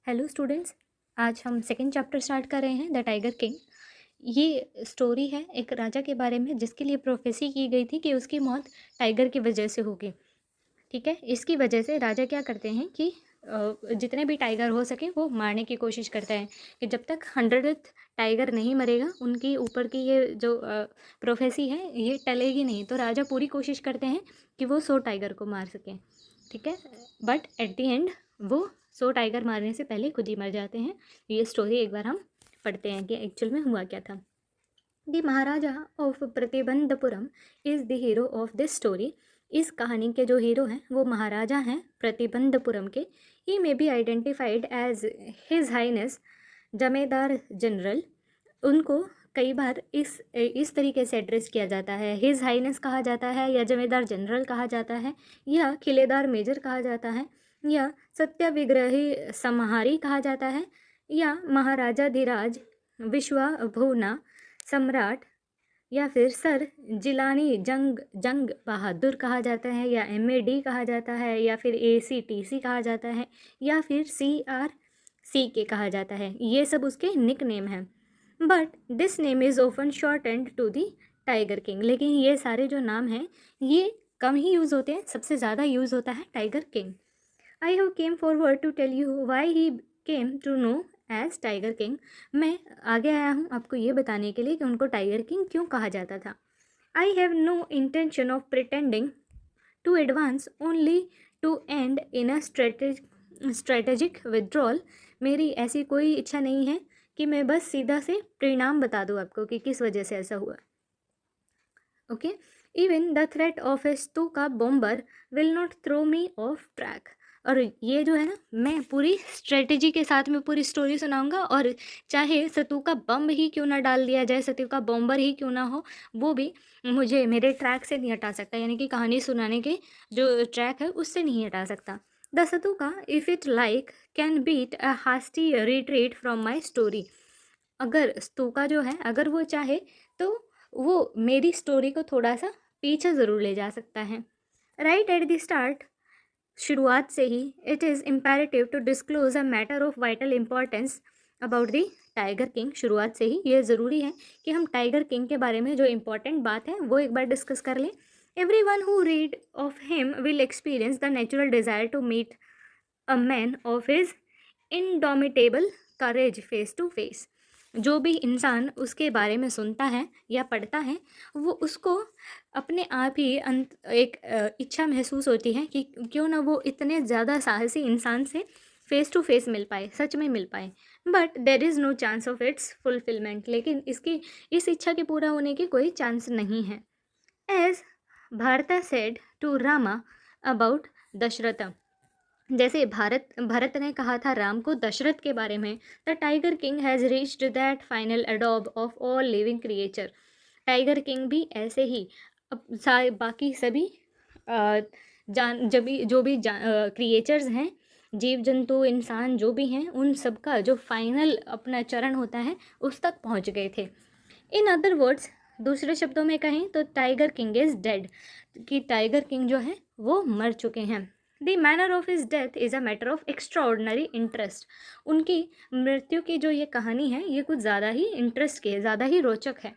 Hello students. आज हम second chapter start कर रहे हैं, द टाइगर किंग। ये स्टोरी है एक राजा के बारे में जिसके लिए प्रोफेसी की गई थी कि उसकी मौत टाइगर की वजह से होगी। ठीक है, इसकी वजह से राजा क्या करते हैं कि जितने भी टाइगर हो सके वो मारने की कोशिश करता है कि जब तक 100th टाइगर नहीं मरेगा उनकी ऊपर की ये जो प्रोफेसी है ये टलेगी नहीं। तो राजा पूरी कोशिश करते हैं कि वो 100 टाइगर को मार सकें। ठीक है, बट एट द एंड वो 100 टाइगर मारने से पहले खुद ही मर जाते हैं। ये स्टोरी एक बार हम पढ़ते हैं कि एक्चुअल में हुआ क्या था। The Maharaja of Pratibandapuram is the hero of this story. इस कहानी के जो हीरो हैं वो महाराजा हैं प्रतिबंधपुरम के। He may be identified as his highness Jamedar general. उनको कई बार इस तरीके से एड्रेस किया जाता है, हिज हाइनेस कहा जाता है, या जमेदार जनरल कहा जाता है, या किलेदार मेजर कहा जाता है, या सत्याविग्रही समहारी कहा जाता है, या महाराजा धीराज विश्वभुना सम्राट, या फिर सर जिलानी जंग बहादुर कहा जाता है, या MAD कहा जाता है, या फिर ACTC कहा जाता है, या फिर CRCK कहा जाता है। ये सब उसके निक नेम हैं। But this name is often shortened to the tiger king. लेकिन ये सारे जो नाम हैं ये कम ही यूज़ होते हैं, सबसे ज़्यादा यूज़ होता है tiger king. I have came forward to tell you why he came to know as tiger king. मैं आगे आया हूँ आपको ये बताने के लिए कि उनको टाइगर किंग क्यों कहा जाता था। I have no intention of pretending to advance only to end in a strategic withdrawal. मेरी ऐसी कोई इच्छा नहीं है कि मैं बस सीधा से परिणाम बता दूँ आपको कि किस वजह से ऐसा हुआ। Okay, even the threat of a Stuka bomber will not throw me off track. और ये जो है ना, मैं पूरी स्ट्रेटजी के साथ में पूरी स्टोरी सुनाऊंगा, और चाहे सतू का बम ही क्यों ना डाल दिया जाए, सतू का बॉम्बर ही क्यों ना हो, वो भी मुझे मेरे ट्रैक से नहीं हटा सकता, यानी कि कहानी सुनाने के जो ट्रैक है उससे नहीं हटा सकता। The Stuka if it like can beat a hasty retreat from my story. अगर स्तूका जो है, अगर वो चाहे तो वो मेरी स्टोरी को थोड़ा सा पीछे ज़रूर ले जा सकता है। राइट एट द स्टार्ट, शुरुआत से ही, it is imperative to disclose a matter of vital importance about the tiger king. शुरुआत से ही ये ज़रूरी है कि हम टाइगर किंग के बारे में जो इम्पोर्टेंट बात है वो एक बार डिस्कस कर लें। Everyone who read of him will experience the natural desire to meet a man of his indomitable courage face to face. जो भी इंसान उसके बारे में सुनता है या पढ़ता है वो उसको अपने आप ही एक इच्छा महसूस होती है कि क्यों ना वो इतने ज़्यादा साहसी इंसान से फेस टू फेस मिल पाए, सच में मिल पाए। But there is no chance of its fulfilment. लेकिन इस इच्छा के पूरा होने की कोई चांस नहीं है। As Bharata said to Rama about Dasharatha. जैसे भरत ने कहा था राम को दशरथ के बारे में, the tiger king has reached that final अडॉब of all living creature. Tiger king भी ऐसे ही बाकी सभी जो भी क्रिएचर्स हैं, जीव जंतु इंसान जो भी हैं, उन सब का जो फाइनल अपना चरण होता है उस तक पहुंच गए थे। इन अदर वर्ड्स, दूसरे शब्दों में कहें तो टाइगर किंग इज़ डेड, कि टाइगर किंग जो है वो मर चुके हैं। The manner of his death is a matter of extraordinary interest. उनकी मृत्यु की जो ये कहानी है ये कुछ ज़्यादा ही इंटरेस्ट की है, ज़्यादा ही रोचक है।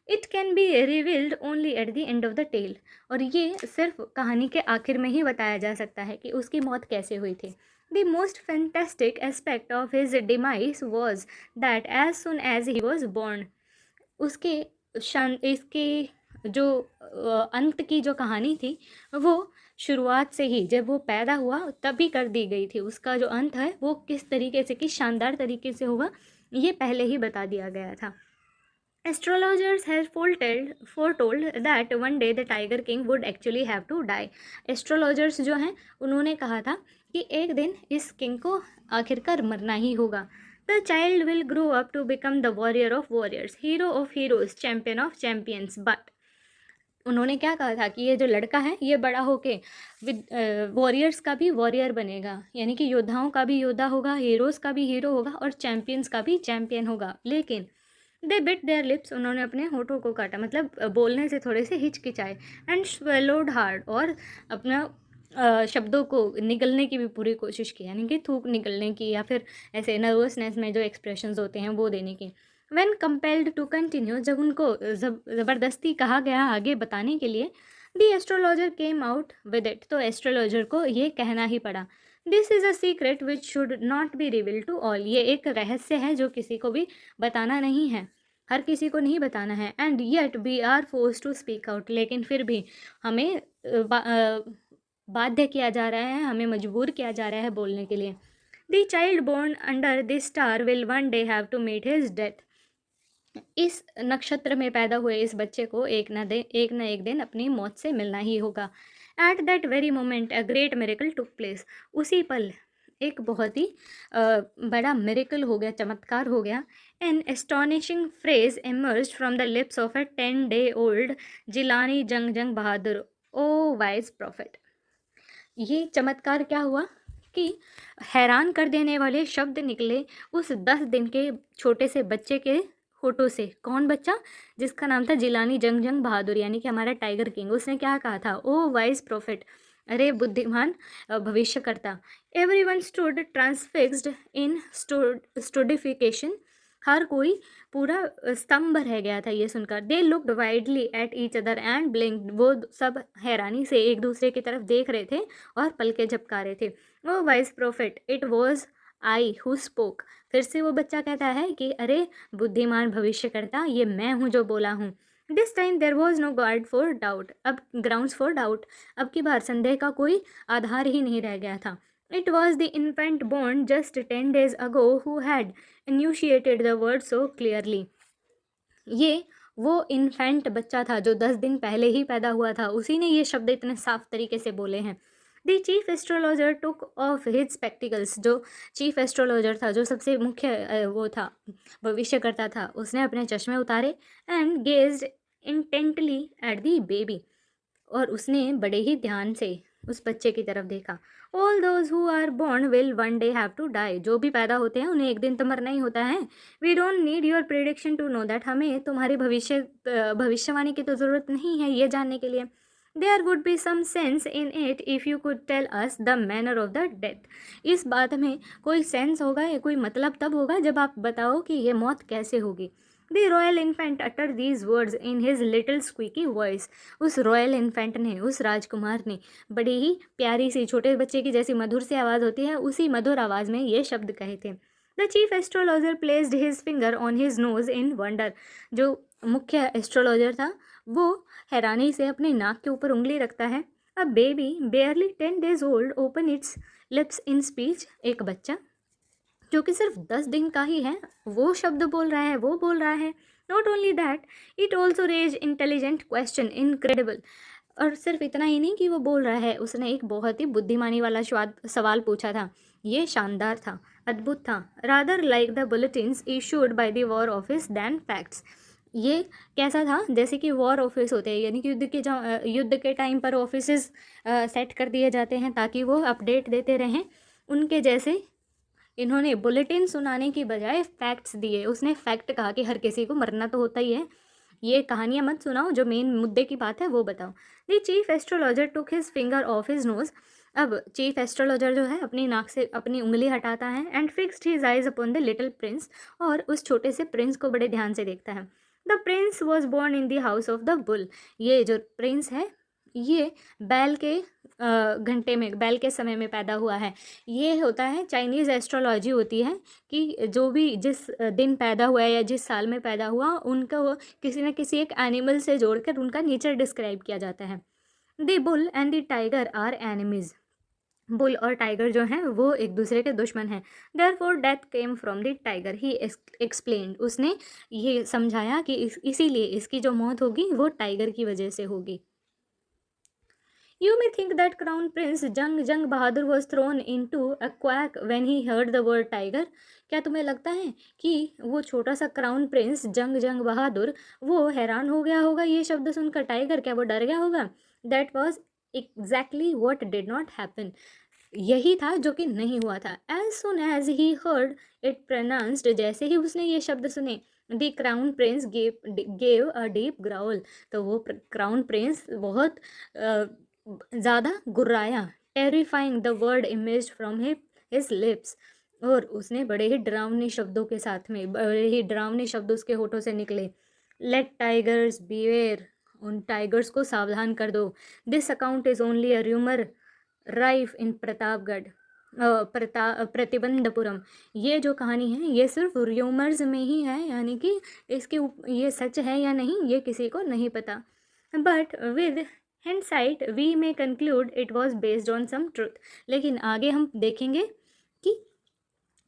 It can be revealed only at the end of the tale. और ये सिर्फ कहानी के आखिर में ही बताया जा सकता है कि उसकी मौत कैसे हुई थी। The most fantastic aspect of his demise was that as soon as he was born, उसके इसके जो अंत की जो कहानी थी वो शुरुआत से ही, जब वो पैदा हुआ तभी कर दी गई थी। उसका जो अंत है वो किस तरीके से, किस शानदार तरीके से होगा, ये पहले ही बता दिया गया था। Astrologers has foretold that one day the Tiger King would actually have to die. Astrologers जो हैं उन्होंने कहा था कि एक दिन इस किंग को आखिरकार मरना ही होगा। The child will grow up to become the warrior of warriors, hero of heroes, champion of champions. But उन्होंने क्या कहा था कि ये जो लड़का है ये बड़ा होके वॉरियर्स का भी वॉरियर बनेगा, यानी कि योद्धाओं का भी योद्धा होगा, हीरोज़ का भी हीरो होगा, और चैम्पियंस का भी चैम्पियन होगा। लेकिन दे बिट देयर लिप्स, उन्होंने अपने होठों को काटा, मतलब बोलने से थोड़े से हिचकिचाए। एंड स्वेलोड हार्ड, और अपना शब्दों को निगलने की भी पूरी कोशिश की, यानी कि थूक निगलने की या फिर ऐसे नर्वसनेस में जो एक्सप्रेशंस होते हैं वो देने की। व्हेन कंपेल्ड टू कंटिन्यू, जब उनको ज़बरदस्ती कहा गया आगे बताने के लिए, the astrologer came out with it, तो एस्ट्रोलॉजर को ये कहना ही पड़ा, this is a secret which should not be reveal to all, ये एक रहस्य है जो किसी को भी बताना नहीं है, हर किसी को नहीं बताना है। And yet we are force to speak out, लेकिन फिर भी हमें बाध्य किया जा रहा है, हमें मजबूर किया जा रहा है बोलने के लिए। The child born under this star will one day have to meet his death, इस नक्षत्र में पैदा हुए इस बच्चे को एक न एक दिन अपनी मौत से मिलना ही होगा। At that very moment a great miracle took place, उसी पल एक बहुत ही बड़ा मिरेकल हो गया, चमत्कार हो गया। An astonishing phrase emerged from the lips of a 10-day old Jilani Jung Jung Bahadur, O wise profit. ये चमत्कार क्या हुआ कि हैरान कर देने वाले शब्द निकले उस 10 दिन के छोटे से बच्चे के होठों से। कौन बच्चा? जिसका नाम था जिलानी जंग जंग बहादुर, यानी कि हमारा टाइगर किंग। उसने क्या कहा था? ओ वाइज प्रोफेट, अरे बुद्धिमान भविष्यकर्ता। एवरीवन स्टूड ट्रांसफिक्स्ड इन स्टूडिफिकेशन, हर कोई पूरा स्तंभ रह गया था ये सुनकर। They looked widely at each other and ब्लिंक्ड, वो सब हैरानी से एक दूसरे की तरफ देख रहे थे और पलके झपका रहे थे। O wise prophet, it was I who spoke, फिर से वो बच्चा कहता है कि अरे बुद्धिमान भविष्यकर्ता, ये मैं हूँ जो बोला हूँ। This time there was no guard for doubt, अब ग्राउंड्स फॉर डाउट, अब की बार संदेह का कोई आधार ही नहीं रह गया था। It was the infant born just 10 days ago who had enunciated the word so clearly, ये वो इन्फेंट बच्चा था जो 10 दिन पहले ही पैदा हुआ था, उसी ने ये शब्द इतने साफ तरीके से बोले हैं। The chief astrologer took off his spectacles, जो चीफ एस्ट्रोलॉजर था, जो सबसे मुख्य वो था, भविष्य करता था, उसने अपने चश्मे उतारे and gazed intently at the baby, और उसने बड़े ही ध्यान से उस बच्चे की तरफ देखा। All those who are born will one day have to die, जो भी पैदा होते हैं उन्हें एक दिन तो मरना ही होता है। We don't need your prediction to know that, हमें तुम्हारी भविष्यवाणी की तो ज़रूरत नहीं है ये जानने के लिए। There would be some sense in it if you could tell us the manner of the death, इस बात में कोई सेंस होगा या कोई मतलब तब होगा जब आप बताओ कि ये मौत कैसे होगी। The royal infant utter these words in his little squeaky voice, उस रॉयल इन्फेंट ने, उस राजकुमार ने बड़ी ही प्यारी सी, छोटे बच्चे की जैसी मधुर सी आवाज़ होती है, उसी मधुर आवाज़ में ये शब्द कहे थे। The chief astrologer placed his finger on his nose in wonder, जो मुख्य एस्ट्रोलॉजर था वो हैरानी से अपने नाक के ऊपर उंगली रखता है। A baby बेयरली 10 days old open it's lips in speech, एक बच्चा जो कि सिर्फ 10 दिन का ही है वो शब्द बोल रहा है, वो बोल रहा है। Not only that, it also raise intelligent question, incredible, और सिर्फ इतना ही नहीं कि वो बोल रहा है, उसने एक बहुत ही बुद्धिमानी वाला सवाल पूछा था। ये शानदार था, अद्भुत था। Rather like the bulletins issued by the war office than facts, ये कैसा था? जैसे कि वॉर ऑफिस होते हैं, यानी कि युद्ध के टाइम पर ऑफिसेस सेट कर दिए जाते हैं ताकि वो अपडेट देते रहें, उनके जैसे इन्होंने बुलेटिन सुनाने की बजाय फैक्ट्स दिए। उसने फैक्ट कहा कि हर किसी को मरना तो होता ही है, ये कहानियाँ मत सुनाओ, जो मेन मुद्दे की बात है वो बताओ। The chief astrologer took his finger of his nose, अब चीफ एस्ट्रोलॉजर जो है अपनी नाक से अपनी उंगली हटाता है। And fixed his eyes upon the little Prince, और उस छोटे से प्रिंस को बड़े ध्यान से देखता है। The prince was born in the house of the bull, ये जो प्रिंस है ये बैल के घंटे में, बैल के समय में पैदा हुआ है। ये होता है, चाइनीज़ एस्ट्रोलॉजी होती है कि जो भी जिस दिन पैदा हुआ है या जिस साल में पैदा हुआ, उनका वो किसी न किसी एक एनिमल से जोड़कर उनका नेचर डिस्क्राइब किया जाता है। The bull and the tiger are enemies, bull और टाइगर जो हैं वो एक दूसरे के दुश्मन हैं। Therefore death came from the tiger, he explained, उसने ये समझाया कि इसीलिए इसकी जो मौत होगी वो टाइगर की वजह से होगी। You may think that Crown Prince Jung Jung Bahadur was thrown into a quack when he heard the word tiger. क्या तुम्हें लगता है कि वो छोटा सा क्राउन प्रिंस जंग जंग बहादुर वो हैरान हो गया होगा ये शब्द सुनकर? टाइगर, क्या वो डर गया होगा? That was exactly what did not happen. यही था जो कि नहीं हुआ था। As soon as he heard it pronounced, जैसे ही उसने ये शब्द सुने, the crown prince gave a deep growl, तो वो क्राउन प्रिंस बहुत ज़्यादा गुर्राया, terrifying the word image from his lips. और उसने बड़े ही डरावने शब्दों के साथ में, बड़े ही डरावने शब्द उसके होठों से निकले। लेट टाइगर्स बीवेयर, उन टाइगर्स को सावधान कर दो। This account is only a rumour rife in Pratapgarh, Pratibandapuram. ये जो कहानी है ये सिर्फ र्यूमर्स में ही है, यानी कि ये सच है या नहीं ये किसी को नहीं पता। But with hindsight we may conclude it was based on some truth। लेकिन आगे हम देखेंगे कि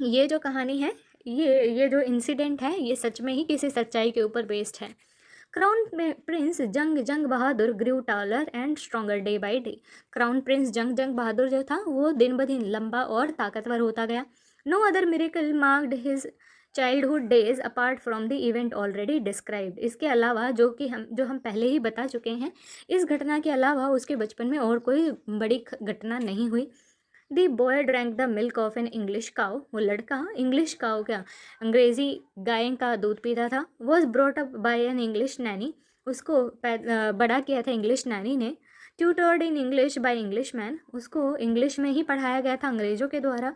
ये जो कहानी है, ये जो इंसिडेंट है, ये सच में ही किसी सच्चाई के ऊपर बेस्ड है। Crown prince Jung Bahadur grew taller and stronger day by day. Crown prince Jung Bahadur जो था वो दिन ब दिन लंबा और ताकतवर होता गया। No other miracle marked his childhood days apart from the event already described. इसके अलावा जो हम पहले ही बता चुके हैं, इस घटना के अलावा उसके बचपन में और कोई बड़ी घटना नहीं हुई। दी boy drank the milk of an English cow. वो लड़का इंग्लिश काउ, क्या अंग्रेजी गाय का दूध पीता था। Was brought up by an English nanny. उसको बड़ा किया था इंग्लिश नैनी ने। Tutored in English by Englishman. उसको इंग्लिश में ही पढ़ाया गया था अंग्रेजों के द्वारा।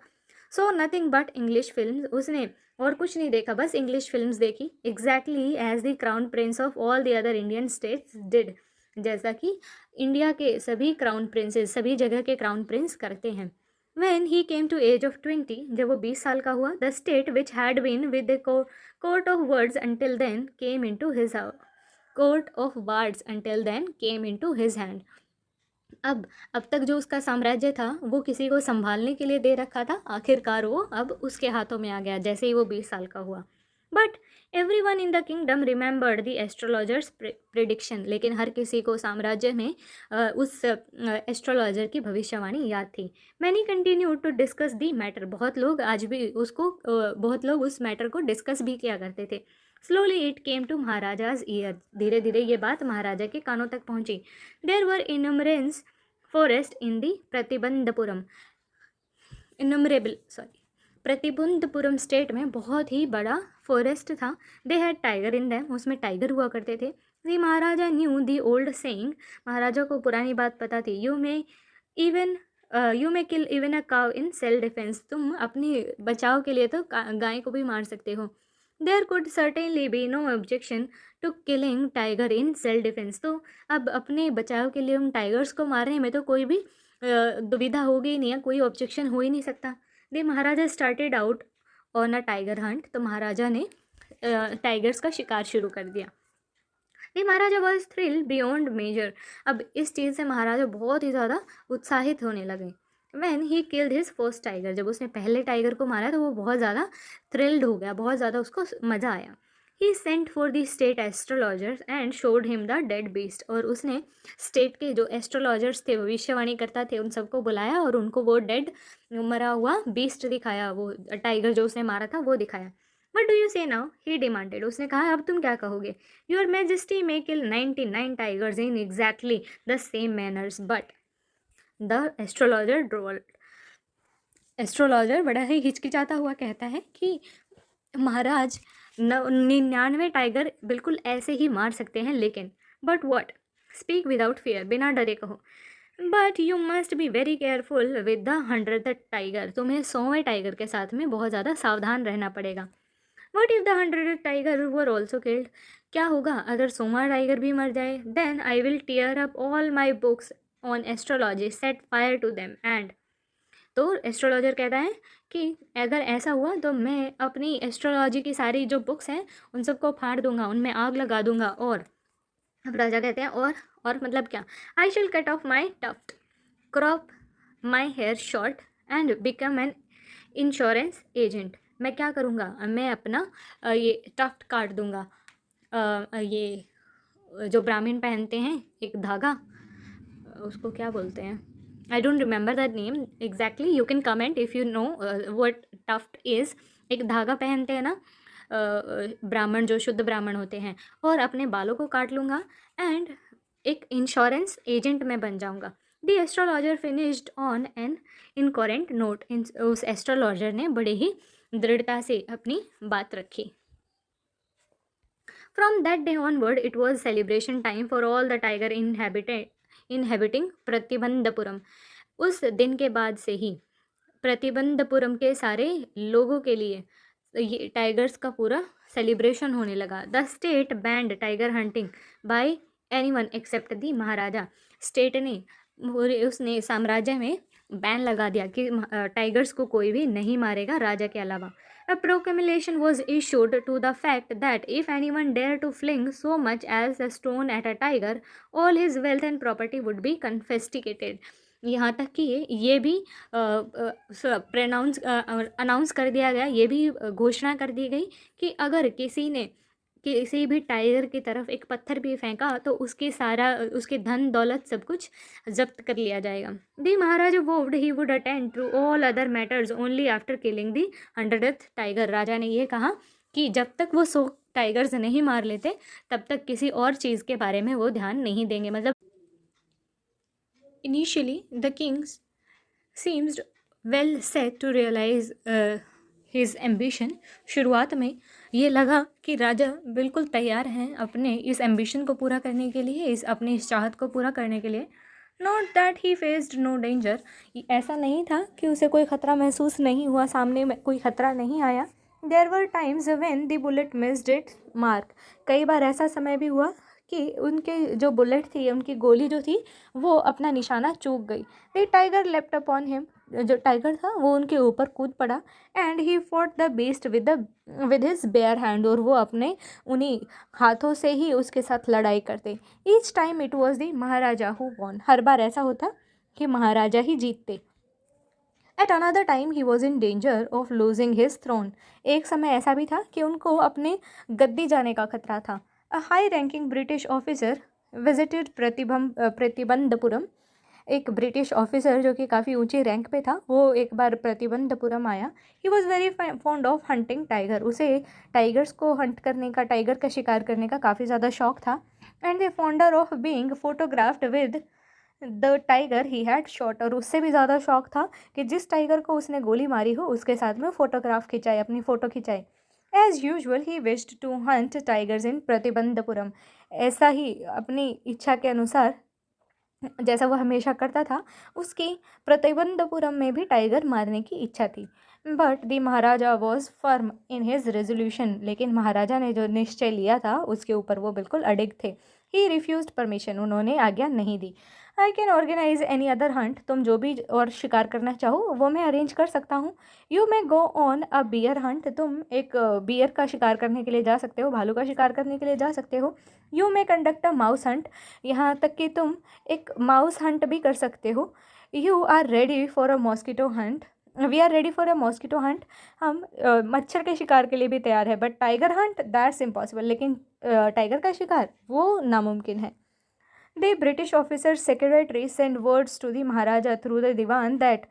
So nothing but English film. उसने और कुछ नहीं देखा, बस इंग्लिश फिल्म्स देखी। Exactly as the crown prince of all the other Indian states did. जैसा कि इंडिया के सभी क्राउन प्रिंसेस, सभी जगह के क्राउन प्रिंस करते हैं। When he came to age of 20, जब वो 20 साल का हुआ, the state which had been with the court of words until then came into his court of words until then came into his hand। अब तक जो उसका साम्राज्य था वो किसी को संभालने के लिए दे रखा था, आखिरकार वो अब उसके हाथों में आ गया जैसे ही वो 20 साल का हुआ। But every one in the kingdom remembered the astrologers prediction. लेकिन हर किसी को साम्राज्य में उस एस्ट्रोलॉजर की भविष्यवाणी याद थी। Many continue to discuss the matter. बहुत लोग आज भी बहुत लोग उस मैटर को डिस्कस भी किया करते थे। Slowly it came to Maharaja's ear. धीरे धीरे ये बात महाराजा के कानों तक पहुंची। देर वर इनमरेंस फॉरेस्ट इन दी प्रतिबंधपुरम स्टेट में बहुत ही बड़ा फॉरेस्ट था। They had tiger in them. उसमें टाइगर हुआ करते थे। दी महाराजा न्यू दी ओल्ड सेइंग। महाराजा को पुरानी बात पता थी। You may kill even a cow in self defence. तुम अपनी बचाव के लिए तो गाय को भी मार सकते हो। There could certainly be no objection to killing tiger in self defence. तो अब अपने बचाव के लिए उन टाइगर्स को मारने में तो कोई भी दुविधा होगी ही नहीं है, कोई ऑब्जेक्शन हो ही नहीं सकता। The maharaja started out on a tiger hunt. तो महाराजा ने टाइगर्स का शिकार शुरू कर दिया। The Maharaja was thrill beyond measure. अब इस चीज़ से महाराजा बहुत ही ज़्यादा उत्साहित होने लगे। When he killed his first tiger, जब उसने पहले टाइगर को मारा तो वो बहुत ज़्यादा थ्रिल्ड हो गया, बहुत ज़्यादा उसको मज़ा आया। He sent for the state astrologers and showed him the dead beast। और उसने स्टेट के जो एस्ट्रोलॉजर्स थे, भविष्यवाणी करता थे, उन सबको बुलाया और उनको वो डेड मरा हुआ बीस्ट दिखाया, वो टाइगर जो उसने मारा था वो दिखाया। What do you say now? He demanded। उसने कहा अब तुम क्या कहोगे? Your Majesty may kill 99 tigers in exactly the same manners, but the astrologer drawled. Astrologer बड़ा ही हिचकिचाता हुआ कहता है कि महाराज 99 टाइगर बिल्कुल ऐसे ही मार सकते हैं, लेकिन but what, speak without fear, बिना डरे कहो। But you must be very careful with the 100th tiger. तुम्हें 100वें टाइगर के साथ में बहुत ज़्यादा सावधान रहना पड़ेगा। What if the 100th tiger were also killed. क्या होगा अगर 100वां टाइगर भी मर जाए? Then I will tear up all my books on astrology, set fire to them and. तो एस्ट्रोलॉजर कहता है कि अगर ऐसा हुआ तो मैं अपनी एस्ट्रोलॉजी की सारी जो बुक्स हैं उन सबको फाड़ दूंगा, उनमें आग लगा दूंगा। और अब राजा कहते हैं और मतलब क्या? I shall cut off my tuft, crop my hair short and become an insurance agent. मैं क्या करूँगा? मैं अपना ये टफ्ट काट दूंगा। ये जो ब्राह्मण पहनते हैं एक धागा, उसको क्या बोलते हैं? I don't remember that name exactly. You can comment if you know what tuft is. एक धागा पहनते हैं ना ब्राह्मण, जो शुद्ध ब्राह्मण होते हैं, और अपने बालों को काट लूँगा एंड एक इंश्योरेंस एजेंट में बन जाऊँगा। The astrologer finished on an incoherent note. उस एस्ट्रोलॉजर ने बड़े ही दृढ़ता से अपनी बात रखी। From that day onward, it was celebration time for all the tiger inhabiting Pratibandhapuram। उस दिन के बाद से ही प्रतिबंधपुरम के सारे लोगों के लिए ये टाइगर्स का पूरा सेलिब्रेशन होने लगा। The state banned tiger hunting by anyone except the maharaja. State ने उसने साम्राज्य में बैन लगा दिया कि टाइगर्स को कोई भी नहीं मारेगा राजा के अलावा। A proclamation was issued to the fact that if anyone dared to fling so much as a stone at a tiger, all his wealth and property would be confiscated. यहाँ तक कि ये भी अनाउंस कर दिया गया, ये भी घोषणा कर दी गई कि अगर किसी ने किसी भी टाइगर की तरफ एक पत्थर भी फेंका तो उसके धन दौलत सब कुछ जब्त कर लिया जाएगा। The Maharaja vowed he would attend to all other matters only after killing the 100th tiger. राजा ने ये कहा कि जब तक वो 100 टाइगर्स नहीं मार लेते तब तक किसी और चीज़ के बारे में वो ध्यान नहीं देंगे। मतलब initially the kings seems well set to realise his ambition. शुरुआत में ये लगा कि राजा बिल्कुल तैयार हैं अपने इस एम्बिशन को पूरा करने के लिए, अपनी इस चाहत को पूरा करने के लिए। Not that he faced no danger, ऐसा नहीं था कि उसे कोई ख़तरा महसूस नहीं हुआ, सामने में कोई ख़तरा नहीं आया। There were times when the bullet missed its mark, कई बार ऐसा समय भी हुआ कि उनके जो बुलेट थी, उनकी गोली जो थी वो अपना निशाना चूक गई। The tiger left upon him, जो टाइगर था वो उनके ऊपर कूद पड़ा। And he fought the beast with his bare hand, और वो अपने उन्हीं हाथों से ही उसके साथ लड़ाई करते। Each time it was the Maharaja who won, हर बार ऐसा होता कि महाराजा ही जीतते। At another time he was in danger of losing his throne, एक समय ऐसा भी था कि उनको अपने गद्दी जाने का खतरा था। A high ranking British officer visited Pratibandapuram, एक ब्रिटिश ऑफिसर जो कि काफ़ी ऊंचे रैंक पे था वो एक बार प्रतिबंधपुरम आया। He was very fond of hunting tiger, उसे टाइगर्स को हंट करने का, टाइगर का शिकार करने का काफ़ी ज़्यादा शौक था। And the fonder of being photographed with the tiger he had shot, और उससे भी ज़्यादा शौक था कि जिस टाइगर को उसने गोली मारी हो उसके साथ में फ़ोटोग्राफ खिंचाए, अपनी फ़ोटो खिंचाए। As usual he wished to hunt tigers in Pratibandapuram, ऐसा ही अपनी इच्छा के अनुसार जैसा वो हमेशा करता था, उसकी प्रतिबंधपुरम में भी टाइगर मारने की इच्छा थी। But the Maharaja was firm in his resolution, लेकिन महाराजा ने जो निश्चय लिया था उसके ऊपर वो बिल्कुल अडिग थे। ही रिफ्यूज्ड परमिशन, उन्होंने आज्ञा नहीं दी। I can organise any other hunt, तुम जो भी और शिकार करना चाहो वो मैं अरेंज कर सकता हूँ। You may go on a bear hunt, तुम एक बियर का शिकार करने के लिए जा सकते हो, भालू का शिकार करने के लिए जा सकते हो। You may conduct a mouse Hunt, यहाँ तक कि तुम एक माउस हंट भी कर सकते हो। You are ready for a mosquito hunt, we are ready for a mosquito hunt, हम मच्छर के शिकार के लिए भी तैयार है। But tiger hunt that's impossible, लेकिन टाइगर का शिकार वो नामुमकिन है। The British officer secretary send words to the maharaja through the dewan that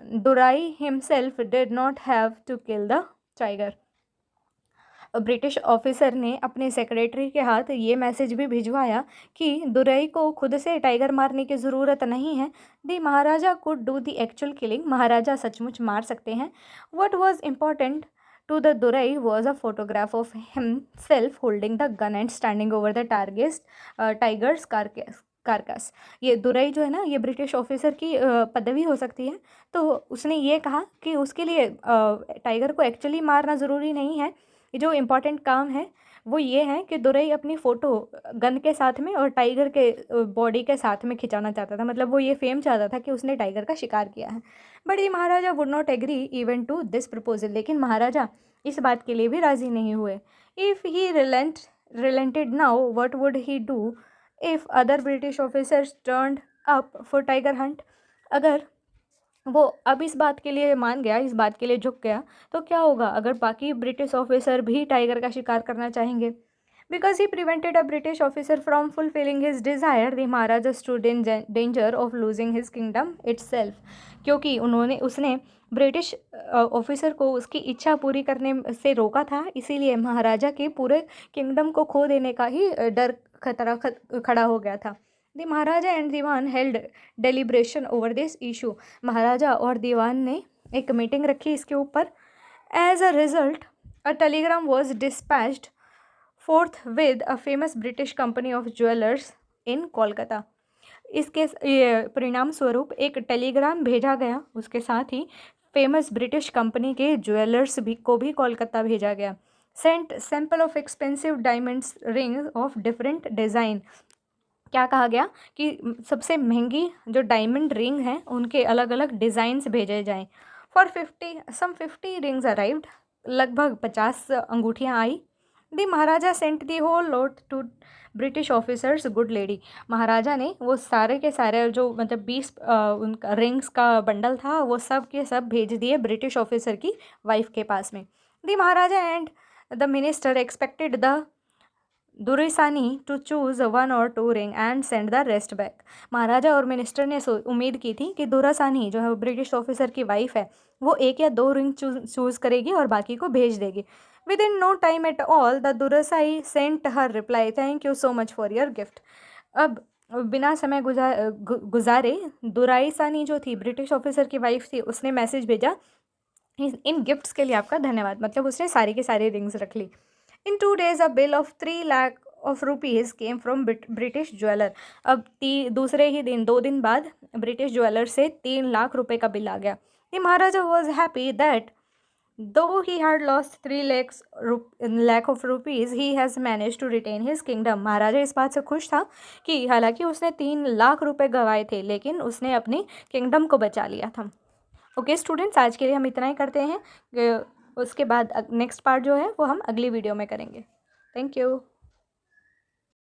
durai himself did not have to kill the tiger. British officer ने अपने सेक्रेटरी के हाथ ये मैसेज भी भिजवाया कि दुरई को खुद से टाइगर मारने की ज़रूरत नहीं है। The Maharaja could do the actual killing, Maharaja सचमुच मार सकते हैं। What was important to the Durai was a photograph of himself holding the gun and standing over the tiger's carcass. ये दुरई जो है ना, ये ब्रिटिश ऑफिसर की पदवी हो सकती है। तो उसने ये कहा कि उसके लिए टाइगर को एक्चुअली मारना ज़रूरी नहीं है, जो इम्पॉर्टेंट काम है वो ये है कि दुरई अपनी फ़ोटो गन के साथ में और टाइगर के बॉडी के साथ में खिंचाना चाहता था, मतलब वो ये फेम चाहता था कि उसने टाइगर का शिकार किया है। बट ये Maharaja would not agree even to this proposal, लेकिन महाराजा इस बात के लिए भी राज़ी नहीं हुए। If he relented now what would he do if other British officers turned up for tiger hunt, अगर वो अब इस बात के लिए मान गया, इस बात के लिए झुक गया, तो क्या होगा अगर बाकी ब्रिटिश ऑफिसर भी टाइगर का शिकार करना चाहेंगे। Because he prevented a British officer from fulfilling his desire, the Maharaja stood in danger of losing his kingdom itself, क्योंकि उसने ब्रिटिश ऑफिसर को उसकी इच्छा पूरी करने से रोका था, इसीलिए महाराजा के पूरे किंगडम को खो देने का ही डर खतरा खड़ा हो गया था। The Maharaja and Dewan held deliberation over this issue, Maharaja और दीवान ने एक मीटिंग रखी इसके ऊपर। As a result a telegram was dispatched forth with a famous British company of jewellers in Kolkata. इसके ये परिणाम स्वरूप एक टेलीग्राम भेजा गया, उसके साथ ही फेमस ब्रिटिश कंपनी के ज्वेलर्स को भी कोलकाता भेजा गया। Sent sample of expensive diamonds ring of different design. क्या कहा गया कि सबसे महंगी जो डायमंड रिंग हैं उनके अलग अलग डिज़ाइंस भेजे जाएं। फॉर 50 रिंग्स अराइव्ड, लगभग 50 अंगूठियाँ आई। The Maharaja sent the whole lot to British officers good lady. Maharaja ने वो सारे के सारे जो मतलब 20 उनका रिंग्स का बंडल था वो सब के सब भेज दिए ब्रिटिश ऑफिसर की वाइफ के पास में। The Maharaja and the minister expected the Duraisani to choose 1 or 2 ring and send the rest back. Maharaja और मिनिस्टर ने उम्मीद की थी कि दुरासानी जो है वो ब्रिटिश ऑफिसर की वाइफ है, वो 1 या 2 रिंग चूज़ करेगी और बाकी को भेज देगी। Within no time at all the Duraisani sent her reply, thank you so much for your gift. अब बिना समय गुजारे दुराईसानी जो थी ब्रिटिश ऑफिसर की वाइफ थी, उसने मैसेज भेजा, इन गिफ्ट्स के लिए आपका धन्यवाद। मतलब उसने सारी के सारी रिंग्स रख ली। इन 2 days a bill of 3 lakh of rupees came from British jeweller. अब दूसरे ही दिन 2 दिन बाद ब्रिटिश ज्वेलर से 3 लाख रुपए का बिल आ गया। The Maharaja was happy that though he had lost 3 lakh of rupees he has manage to retain his kingdom. Maharaja इस बात से खुश था कि हालांकि उसने 3 लाख रुपए गंवाए थे लेकिन उसने अपनी किंगडम को बचा लिया था। ओके स्टूडेंट्स, आज के लिए हम इतना ही करते हैं। उसके बाद नेक्स्ट पार्ट जो है वो हम अगली वीडियो में करेंगे। Thank you.